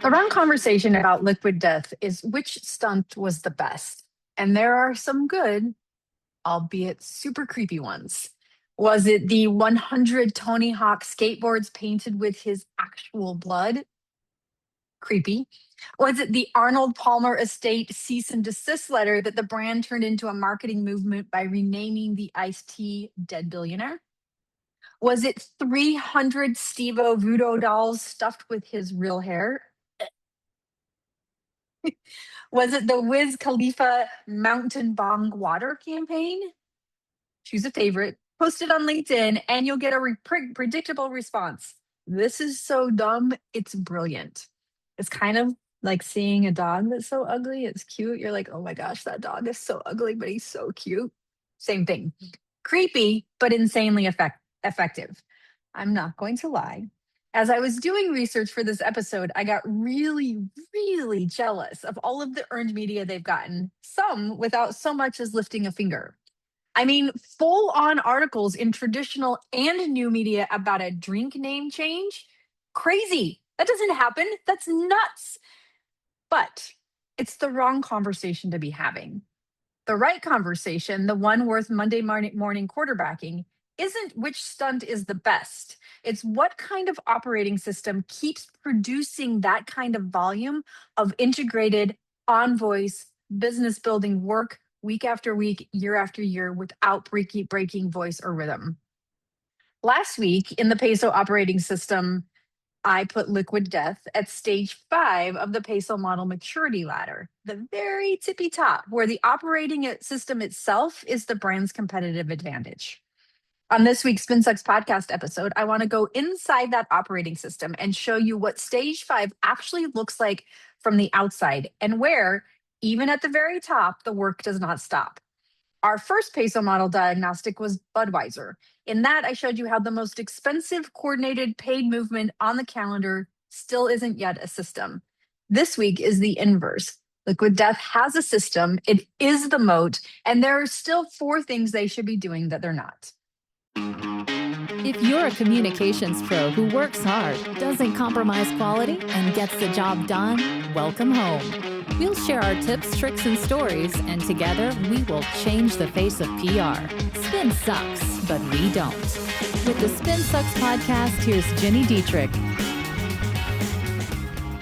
The wrong conversation about liquid death is which stunt was the best. And there are some good, albeit super creepy ones. Was it the 100 Tony Hawk skateboards painted with his actual blood? Creepy. Was it the Arnold Palmer estate cease and desist letter that the brand turned into a marketing movement by renaming the iced tea Dead Billionaire? Was it 300 Steve-O voodoo dolls stuffed with his real hair? Was it the Wiz Khalifa Mountain Bong Water campaign? Choose a favorite, post it on LinkedIn, and you'll get a predictable response. This is so dumb, it's brilliant. It's kind of like seeing a dog that's so ugly, it's cute. You're like, oh my gosh, that dog is so ugly, but he's so cute. Same thing. Creepy, but insanely effective. I'm not going to lie. As I was doing research for this episode, I got really, really jealous of all of the earned media they've gotten, some without so much as lifting a finger. I mean, full on articles in traditional and new media about a drink name change? Crazy. That doesn't happen. That's nuts. But it's the wrong conversation to be having. The right conversation, the one worth Monday morning quarterbacking, isn't which stunt is the best. It's what kind of operating system keeps producing that kind of volume of integrated, on voice, business building work week after week, year after year without breaking voice or rhythm. Last week in the PESO operating system, I put liquid death at stage 5 of the PESO Model Maturity Ladder, the very tippy top, where the operating system itself is the brand's competitive advantage. On this week's SpinSucks podcast episode, I want to go inside that operating system and show you what stage 5 actually looks like from the outside and where, even at the very top, the work does not stop. Our first PESO model diagnostic was Budweiser. In that, I showed you how the most expensive coordinated paid movement on the calendar still isn't yet a system. This week is the inverse. Liquid Death has a system, it is the moat, and there are still 4 things they should be doing that they're not. If you're a communications pro who works hard, doesn't compromise quality, and gets the job done, welcome home. We'll share our tips, tricks, and stories, and together we will change the face of PR. Spin sucks, but we don't. With the Spin Sucks podcast, here's Gini Dietrich.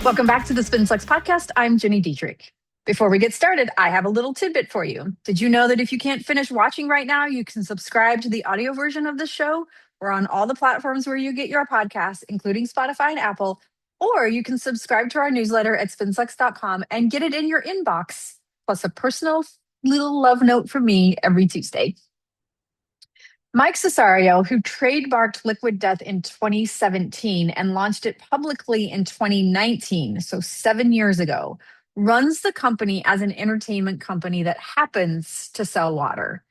Welcome back to the SpinSucks podcast. I'm Gini Dietrich. Before we get started, I have a little tidbit for you. Did you know that if you can't finish watching right now, you can subscribe to the audio version of the show? We're on all the platforms where you get your podcasts, including Spotify and Apple, or you can subscribe to our newsletter at spinsucks.com and get it in your inbox, plus a personal little love note from me every Tuesday. Mike Cesario, who trademarked Liquid Death in 2017 and launched it publicly in 2019, so 7 years ago, runs the company as an entertainment company that happens to sell water.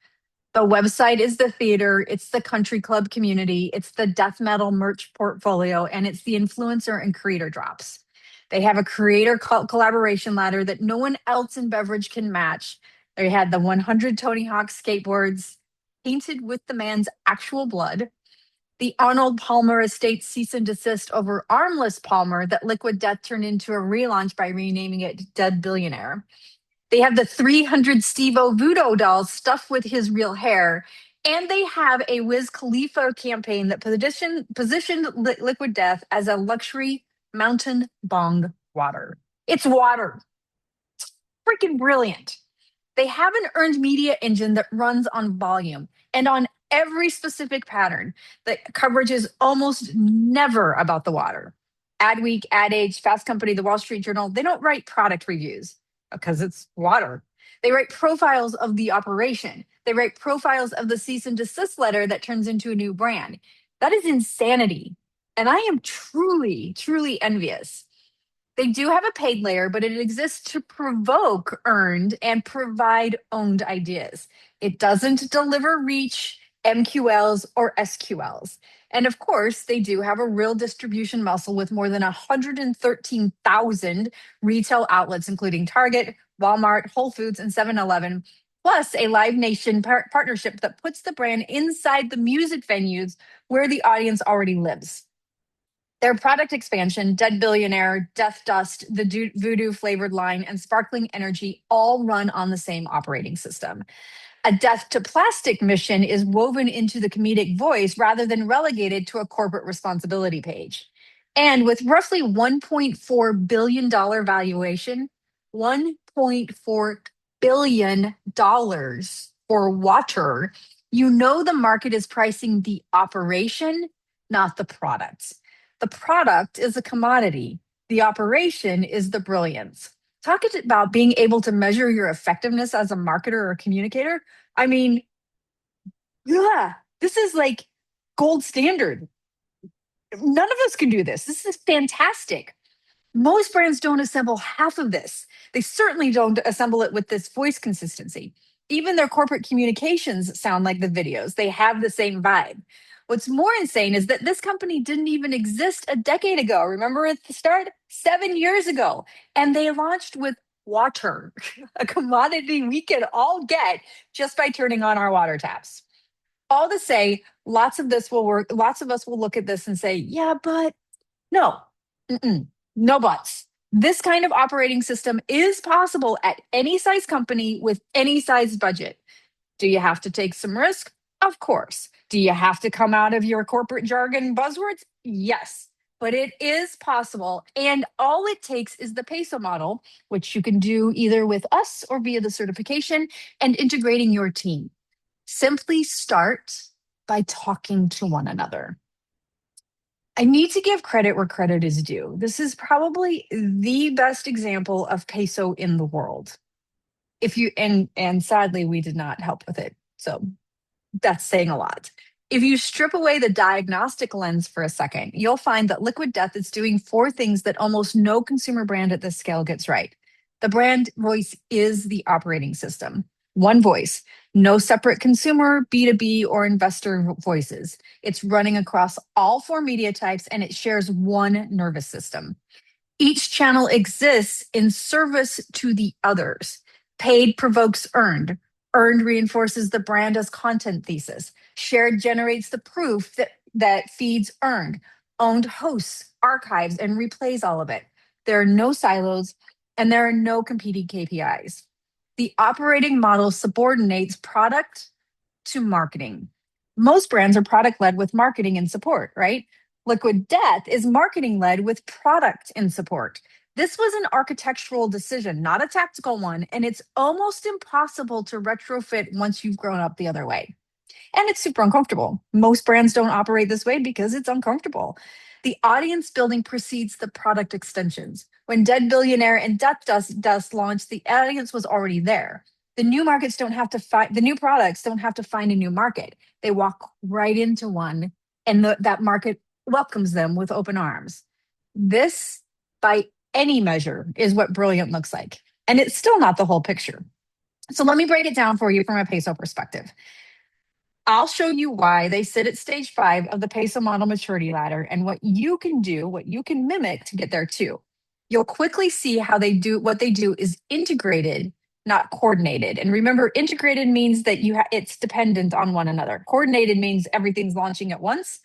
The website is the theater, it's the country club community, it's the death metal merch portfolio, and it's the influencer and creator drops. They have a creator collaboration ladder that no one else in beverage can match. They had the 100 Tony Hawk skateboards painted with the man's actual blood. The Arnold Palmer estate cease and desist over Armless Palmer that Liquid Death turned into a relaunch by renaming it Dead Billionaire. They have the 300 Steve-O voodoo dolls stuffed with his real hair. And they have a Wiz Khalifa campaign that positioned Liquid Death as a luxury mountain bong water. It's water. It's freaking brilliant. They have an earned media engine that runs on volume and on every specific pattern. The coverage is almost never about the water. Adweek, Ad Age, Fast Company, The Wall Street Journal, they don't write product reviews because it's water. They write profiles of the operation. They write profiles of the cease and desist letter that turns into a new brand. That is insanity. And I am truly, truly envious. They do have a paid layer, but it exists to provoke earned and provide owned ideas. It doesn't deliver reach, MQLs, or SQLs. And of course, they do have a real distribution muscle with more than 113,000 retail outlets, including Target, Walmart, Whole Foods, and 7-Eleven, plus a Live Nation partnership that puts the brand inside the music venues where the audience already lives. Their product expansion, Dead Billionaire, Death Dust, the Voodoo flavored line, and Sparkling Energy all run on the same operating system. A death to plastic mission is woven into the comedic voice rather than relegated to a corporate responsibility page. And with roughly $1.4 billion valuation, $1.4 billion for water, you know the market is pricing the operation, not the product. The product is a commodity. The operation is the brilliance. Talk about being able to measure your effectiveness as a marketer or communicator. I mean, yeah, this is like gold standard. None of us can do this. This is fantastic. Most brands don't assemble half of this. They certainly don't assemble it with this voice consistency. Even their corporate communications sound like the videos. They have the same vibe. What's more insane is that this company didn't even exist a decade ago. Remember at the start? 7 years ago. And they launched with water, a commodity we can all get just by turning on our water taps. All to say, lots of this will work. Lots of us will look at this and say, yeah, but no, no buts. This kind of operating system is possible at any size company with any size budget. Do you have to take some risk? Of course. Do you have to come out of your corporate jargon buzzwords? Yes. But it is possible. And all it takes is the PESO model, which you can do either with us or via the certification, and integrating your team. Simply start by talking to one another. I need to give credit where credit is due. This is probably the best example of PESO in the world. If you and sadly we did not help with it. So that's saying a lot. If you strip away the diagnostic lens for a second, you'll find that Liquid Death is doing four things that almost no consumer brand at this scale gets right. The brand voice is the operating system. One voice, no separate consumer, B2B, or investor voices. It's running across all four media types and it shares one nervous system. Each channel exists in service to the others. Paid provokes earned. Earned reinforces the brand as content thesis. Shared generates the proof that feeds earned. Owned hosts, archives, and replays all of it. There are no silos and there are no competing KPIs. The operating model subordinates product to marketing. Most brands are product led with marketing and support, right? Liquid Death is marketing led with product and support. This was an architectural decision, not a tactical one, and it's almost impossible to retrofit once you've grown up the other way. And it's super uncomfortable. Most brands don't operate this way because it's uncomfortable. The audience building precedes the product extensions. When Dead Billionaire and Death Dust launched, the audience was already there. The new markets don't have to find the new products don't have to find a new market. They walk right into one, and that market welcomes them with open arms. This, by any measure, is what brilliant looks like. And it's still not the whole picture. So let me break it down for you from a PESO perspective. I'll show you why they sit at stage 5 of the PESO Model Maturity Ladder and what you can do, what you can mimic to get there too. You'll quickly see how what they do is integrated, not coordinated. And remember, integrated means that it's dependent on one another. Coordinated means everything's launching at once,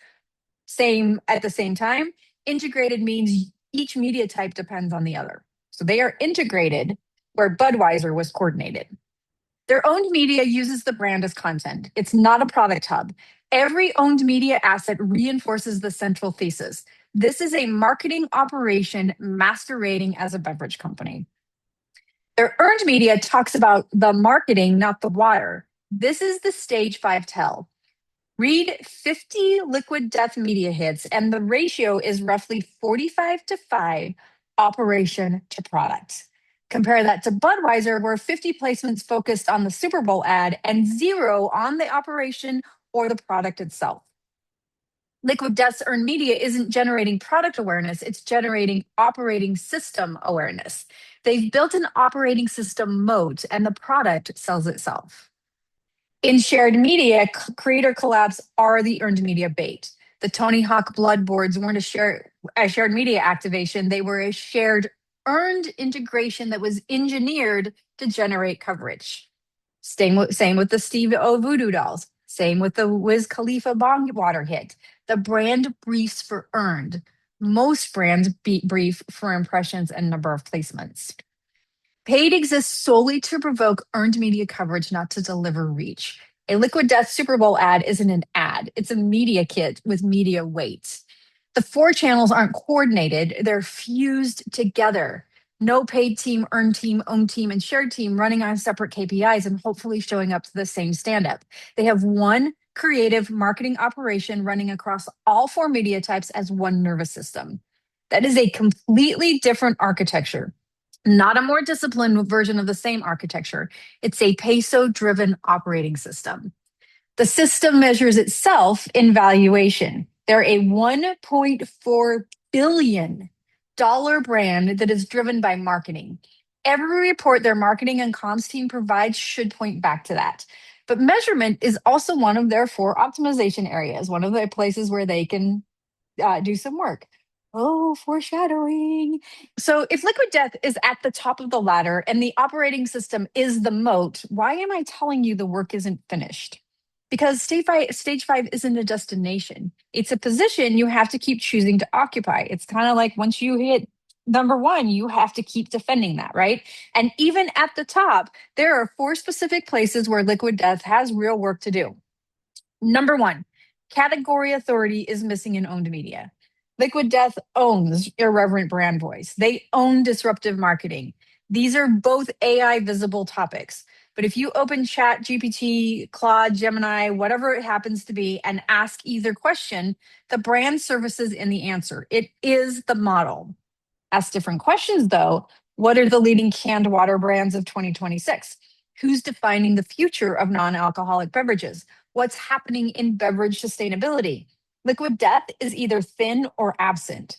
same at the same time. Integrated means each media type depends on the other. So they are integrated where Budweiser was coordinated. Their owned media uses the brand as content. It's not a product hub. Every owned media asset reinforces the central thesis. This is a marketing operation masquerading as a beverage company. Their earned media talks about the marketing, not the water. This is the stage 5 tell. Read 50 Liquid Death media hits, and the ratio is roughly 45-5 operation to product. Compare that to Budweiser, where 50 placements focused on the Super Bowl ad and 0 on the operation or the product itself. Liquid Death's earned media isn't generating product awareness, it's generating operating system awareness. They've built an operating system moat, and the product sells itself. In shared media, creator collabs are the earned media bait. The Tony Hawk Blood boards weren't a shared media activation, they were a shared earned integration that was engineered to generate coverage. Same with the Steve O Voodoo dolls. Same with the Wiz Khalifa Bong Water hit. The brand briefs for earned. Most brands brief for impressions and number of placements. Paid exists solely to provoke earned media coverage, not to deliver reach. A Liquid Death Super Bowl ad isn't an ad, it's a media kit with media weight. The four channels aren't coordinated, they're fused together. No paid team, earned team, owned team, and shared team running on separate KPIs and hopefully showing up to the same stand up. They have one creative marketing operation running across all four media types as one nervous system. That is a completely different architecture, not a more disciplined version of the same architecture. It's a PESO driven operating system. The system measures itself in valuation. They're a $1.4 billion brand that is driven by marketing. Every report their marketing and comms team provides should point back to that. But measurement is also one of their four optimization areas, one of the places where they can do some work. Oh, foreshadowing. So, if Liquid Death is at the top of the ladder and the operating system is the moat, why am I telling you the work isn't finished? Because stage five isn't a destination, it's a position you have to keep choosing to occupy. It's kind of like once you hit number one, you have to keep defending that, right? And even at the top, there are four specific places where Liquid Death has real work to do. Number one, category authority is missing in owned media. Liquid Death owns irreverent brand voice. They own disruptive marketing. These are both AI visible topics. But if you open Chat, GPT, Claude, Gemini, whatever it happens to be, and ask either question, the brand services in the answer. It is the model. Ask different questions though. What are the leading canned water brands of 2026? Who's defining the future of non alcoholic beverages? What's happening in beverage sustainability? Liquid Death is either thin or absent.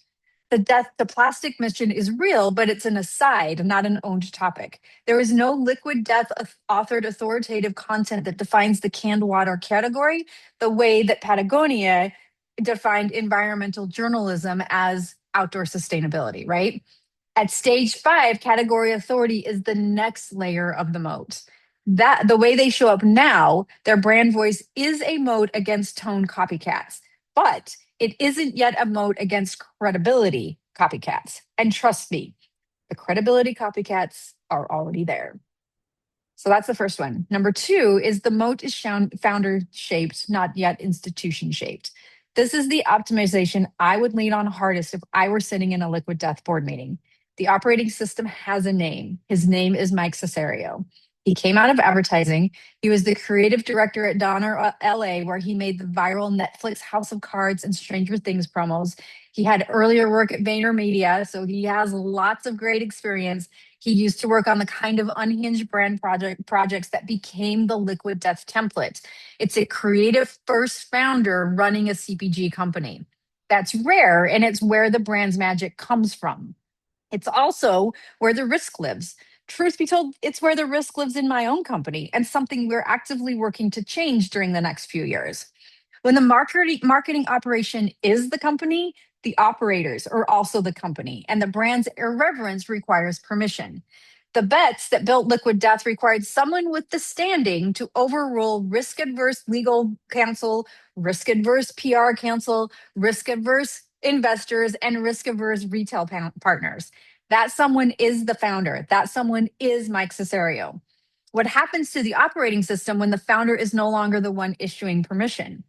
The death to plastic mission is real, but it's an aside, not an owned topic. There is no Liquid Death authored authoritative content that defines the canned water category the way that Patagonia defined environmental journalism as outdoor sustainability, right? At stage five, category authority is the next layer of the moat. That the way they show up now, their brand voice is a moat against tone copycats, but it isn't yet a moat against credibility copycats. And trust me, the credibility copycats are already there. So that's the first one. Number two is the moat is founder shaped, not yet institution shaped. This is the optimization I would lean on hardest if I were sitting in a Liquid Death board meeting. The operating system has a name. His name is Mike Cesario. He came out of advertising. He was the creative director at Donner LA, where he made the viral Netflix House of Cards and Stranger Things promos. He had earlier work at VaynerMedia, so he has lots of great experience. He used to work on the kind of unhinged brand projects that became the Liquid Death template. It's a creative first founder running a CPG company. That's rare, and it's where the brand's magic comes from. It's also where the risk lives. Truth be told, it's where the risk lives in my own company and something we're actively working to change during the next few years. When the marketing operation is the company, the operators are also the company, and the brand's irreverence requires permission. The bets that built Liquid Death required someone with the standing to overrule risk adverse legal counsel, risk adverse PR counsel, risk adverse investors, and risk averse retail partners. That someone is the founder. That someone is Mike Cesario. What happens to the operating system when the founder is no longer the one issuing permission?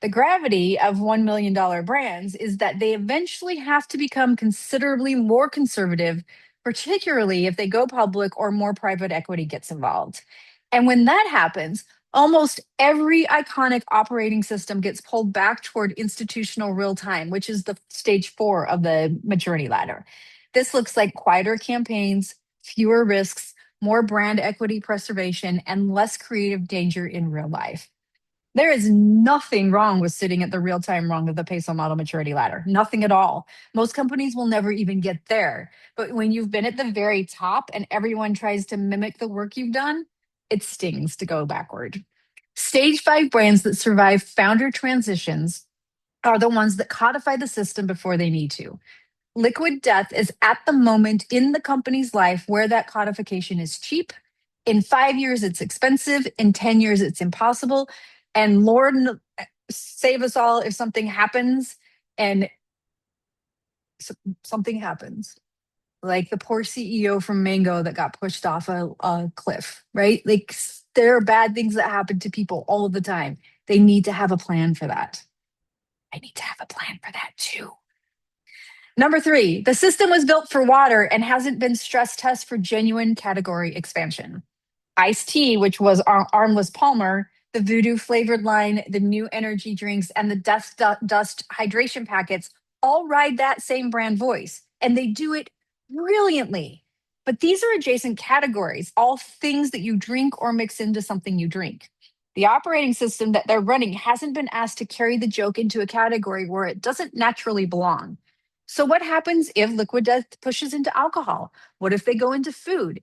The gravity of $1 million brands is that they eventually have to become considerably more conservative, particularly if they go public or more private equity gets involved. And when that happens, almost every iconic operating system gets pulled back toward institutional real time, which is the stage four of the maturity ladder. This looks like quieter campaigns, fewer risks, more brand equity preservation, and less creative danger in real life. There is nothing wrong with sitting at the real time rung of the PESO model maturity ladder. Nothing at all. Most companies will never even get there. But when you've been at the very top and everyone tries to mimic the work you've done, it stings to go backward. Stage five brands that survive founder transitions are the ones that codify the system before they need to. Liquid Death is at the moment in the company's life where that codification is cheap. In 5 years, it's expensive. In 10 years, it's impossible. And Lord save us all if something happens and something happens. Like the poor CEO from Mango that got pushed off a cliff, right? Like there are bad things that happen to people all of the time. They need to have a plan for that. I need to have a plan for that too. Number three, the system was built for water and hasn't been stress tested for genuine category expansion. Iced tea, which was Armless Palmer, the Voodoo flavored line, the new energy drinks, and the Dust hydration packets all ride that same brand voice, and they do it brilliantly. But these are adjacent categories, all things that you drink or mix into something you drink. The operating system that they're running hasn't been asked to carry the joke into a category where it doesn't naturally belong. So, what happens if Liquid Death pushes into alcohol? What if they go into food?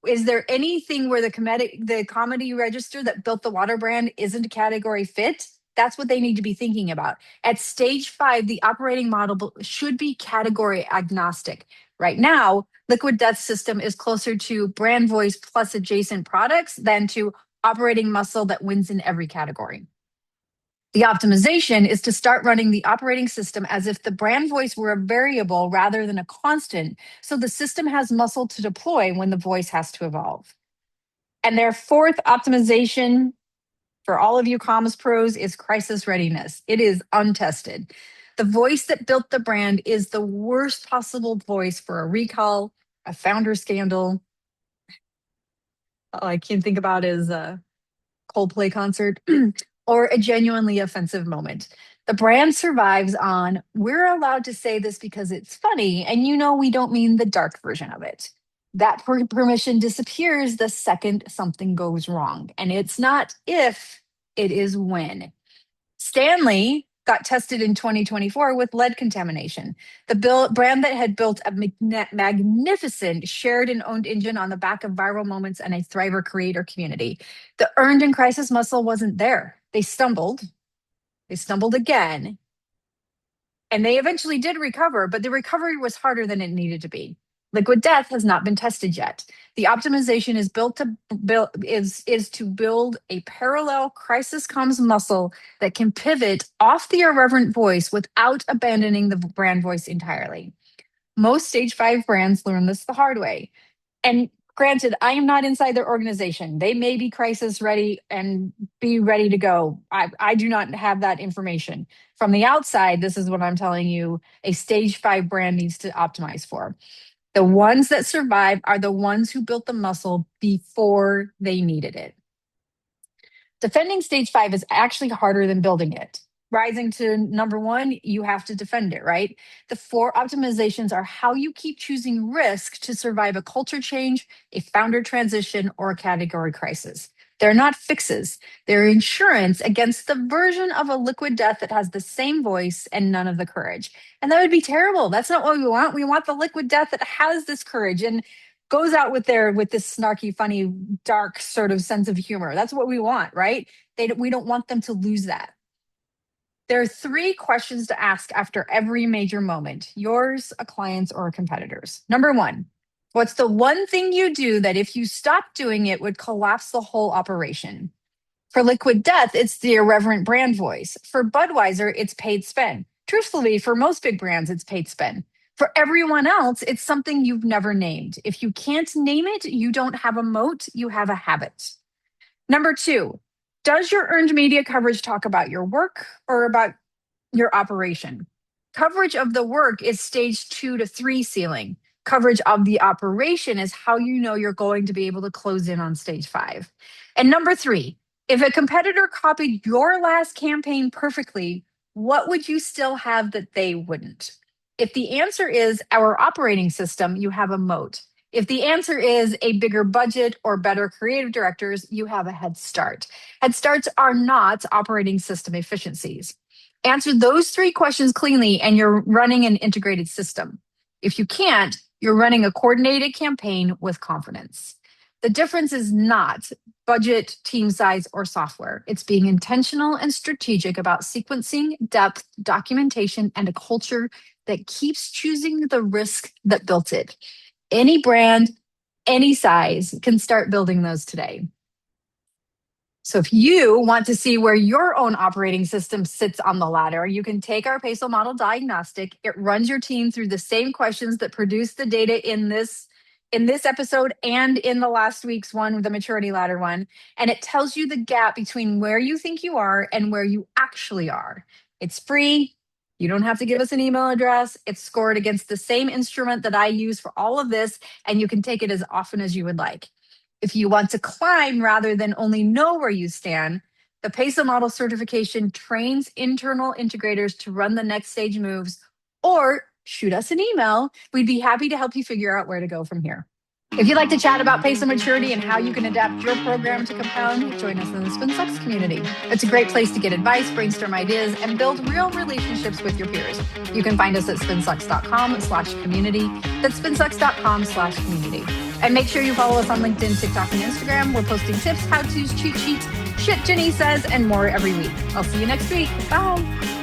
Is there anything where the comedy register that built the water brand isn't a category fit? That's what they need to be thinking about. At stage 5, the operating model should be category agnostic. Right now, Liquid Death system is closer to brand voice plus adjacent products than to operating muscle that wins in every category. The optimization is to start running the operating system as if the brand voice were a variable rather than a constant, so the system has muscle to deploy when the voice has to evolve. And their fourth optimization for all of you comms pros is crisis readiness. It is untested. The voice that built the brand is the worst possible voice for a recall, a founder scandal. All I can think about is a Coldplay concert or a genuinely offensive moment. The brand survives on, we're allowed to say this because it's funny, and we don't mean the dark version of it. That permission disappears the second something goes wrong. And it's not if, it is when. Stanley got tested in 2024 with lead contamination. The brand that had built a magnificent shared and owned engine on the back of viral moments and a Thriver creator community. The earned and crisis muscle wasn't there. They stumbled again, and they eventually did recover, but the recovery was harder than it needed to be. Liquid Death has not been tested yet. The optimization is to build a parallel crisis comms muscle that can pivot off the irreverent voice without abandoning the brand voice entirely. Most stage 5 brands learn this the hard way. And granted, I am not inside their organization. They may be crisis ready and be ready to go. I do not have that information. From the outside, this is what I'm telling you a stage 5 brand needs to optimize for. The ones that survive are the ones who built the muscle before they needed it. Defending stage 5 is actually harder than building it. Rising to number 1, you have to defend it, right? The 4 optimizations are how you keep choosing risk to survive a culture change, a founder transition, or a category crisis. They're not fixes. They're insurance against the version of a Liquid Death that has the same voice and none of the courage. And that would be terrible. That's not what we want. We want the Liquid Death that has this courage and goes out with this snarky, funny, dark sort of sense of humor. That's what we want, right? We don't want them to lose that. There are 3 questions to ask after every major moment, yours, a client's, or a competitor's. Number 1, what's the one thing you do that if you stopped doing it would collapse the whole operation? For Liquid Death, it's the irreverent brand voice. For Budweiser, it's paid spend. Truthfully, for most big brands, it's paid spend. For everyone else, it's something you've never named. If you can't name it, you don't have a moat, you have a habit. Number 2, does your earned media coverage talk about your work or about your operation? Coverage of the work is stage 2 to 3 ceiling. Coverage of the operation is how you know you're going to be able to close in on stage 5. And number 3, if a competitor copied your last campaign perfectly, what would you still have that they wouldn't? If the answer is our operating system, you have a moat. If the answer is a bigger budget or better creative directors, you have a head start. Head starts are not operating system efficiencies. Answer those 3 questions cleanly and you're running an integrated system. If you can't, you're running a coordinated campaign with confidence. The difference is not budget, team size, or software. It's being intentional and strategic about sequencing, depth, documentation, and a culture that keeps choosing the risk that built it. Any brand, any size can start building those today. So if you want to see where your own operating system sits on the ladder, you can take our PESO Model Diagnostic. It runs your team through the same questions that produce the data in this episode and in the last week's one, the Maturity Ladder one. And it tells you the gap between where you think you are and where you actually are. It's free. You don't have to give us an email address. It's scored against the same instrument that I use for all of this, and you can take it as often as you would like. If you want to climb rather than only know where you stand, the PESO model certification trains internal integrators to run the next stage moves, or shoot us an email. We'd be happy to help you figure out where to go from here. If you'd like to chat about PESO maturity and how you can adapt your program to compound, join us in the SpinSucks community. It's a great place to get advice, brainstorm ideas, and build real relationships with your peers. You can find us at spinsucks.com/community. That's spinsucks.com/community. And make sure you follow us on LinkedIn, TikTok, and Instagram. We're posting tips, how-tos, cheat sheets, shit Ginny says, and more every week. I'll see you next week. Bye.